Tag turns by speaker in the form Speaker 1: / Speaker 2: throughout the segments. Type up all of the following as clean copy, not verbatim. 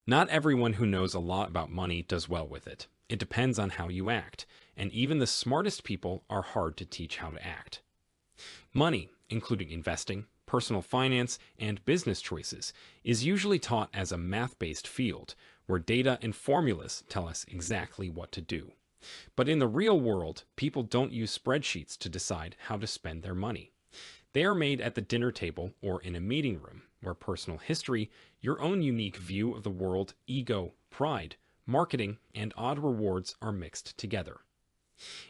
Speaker 1: Not everyone who knows a lot about money does well with it. It depends on how you act, and even the smartest people are hard to teach how to act. Money, including investing, personal finance, and business choices, is usually taught as a math-based field where data and formulas tell us exactly what to do. But in the real world, people don't use spreadsheets to decide how to spend their money. They are made at the dinner table or in a meeting room, where personal history, your own unique view of the world, ego, pride, marketing, and odd rewards are mixed together.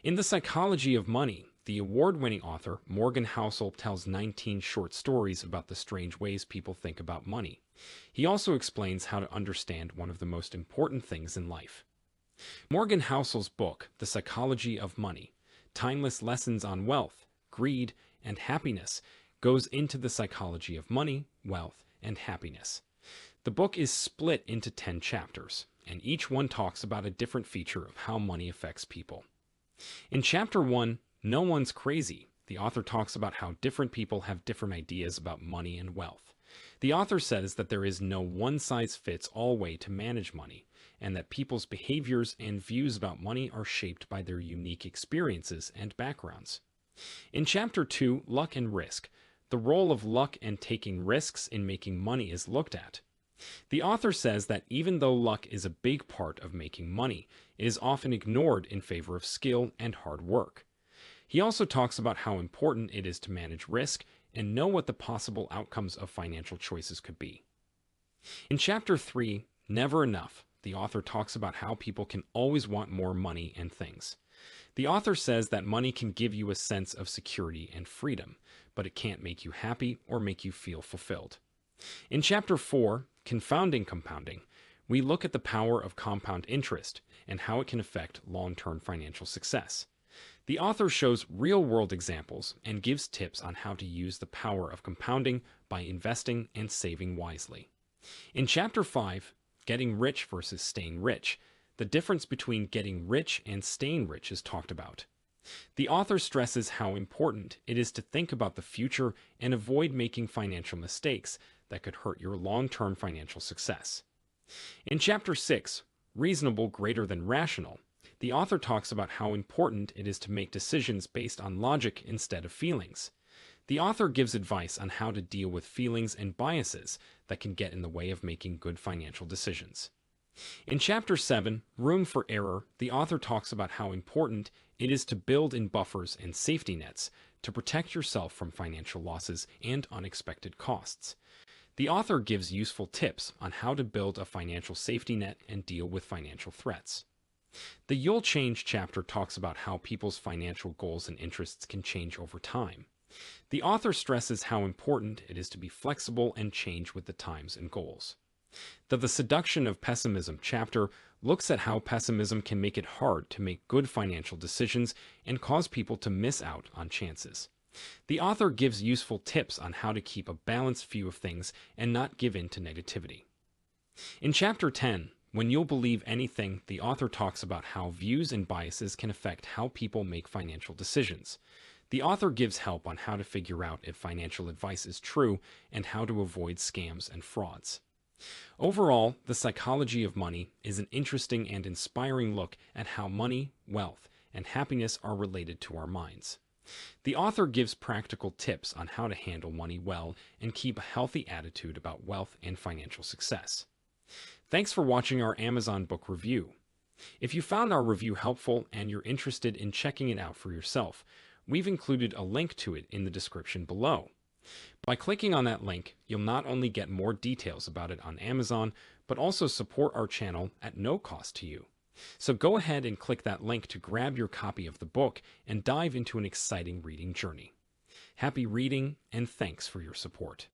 Speaker 1: In The Psychology of Money, the award-winning author Morgan Housel tells 19 short stories about the strange ways people think about money. He also explains how to understand one of the most important things in life. Morgan Housel's book, The Psychology of Money, Timeless Lessons on Wealth, Greed, and Happiness, goes into the psychology of money, wealth, and happiness. The book is split into 10 chapters, and each one talks about a different feature of how money affects people. In Chapter 1, No One's Crazy, the author talks about how different people have different ideas about money and wealth. The author says that there is no one-size-fits-all way to manage money, and that people's behaviors and views about money are shaped by their unique experiences and backgrounds. In Chapter 2, Luck and Risk, the role of luck and taking risks in making money is looked at. The author says that even though luck is a big part of making money, it is often ignored in favor of skill and hard work. He also talks about how important it is to manage risk and know what the possible outcomes of financial choices could be. In Chapter 3, Never Enough, the author talks about how people can always want more money and things. The author says that money can give you a sense of security and freedom, but it can't make you happy or make you feel fulfilled. In Chapter 4, Confounding Compounding, we look at the power of compound interest and how it can affect long-term financial success. The author shows real-world examples and gives tips on how to use the power of compounding by investing and saving wisely. In Chapter 5, Getting Rich versus Staying Rich, the difference between getting rich and staying rich is talked about. The author stresses how important it is to think about the future and avoid making financial mistakes that could hurt your long-term financial success. In Chapter 6, Reasonable Greater Than Rational, the author talks about how important it is to make decisions based on logic instead of feelings. The author gives advice on how to deal with feelings and biases that can get in the way of making good financial decisions. In Chapter 7, Room for Error, the author talks about how important it is to build in buffers and safety nets to protect yourself from financial losses and unexpected costs. The author gives useful tips on how to build a financial safety net and deal with financial threats. The You'll Change chapter talks about how people's financial goals and interests can change over time. The author stresses how important it is to be flexible and change with the times and goals. The Seduction of Pessimism chapter looks at how pessimism can make it hard to make good financial decisions and cause people to miss out on chances. The author gives useful tips on how to keep a balanced view of things and not give in to negativity. In Chapter 10, When You'll Believe Anything, the author talks about how views and biases can affect how people make financial decisions. The author gives help on how to figure out if financial advice is true and how to avoid scams and frauds. Overall, The Psychology of Money is an interesting and inspiring look at how money, wealth, and happiness are related to our minds. The author gives practical tips on how to handle money well and keep a healthy attitude about wealth and financial success. Thanks for watching our Amazon book review. If you found our review helpful and you're interested in checking it out for yourself, we've included a link to it in the description below. By clicking on that link, you'll not only get more details about it on Amazon, but also support our channel at no cost to you. So go ahead and click that link to grab your copy of the book and dive into an exciting reading journey. Happy reading, and thanks for your support.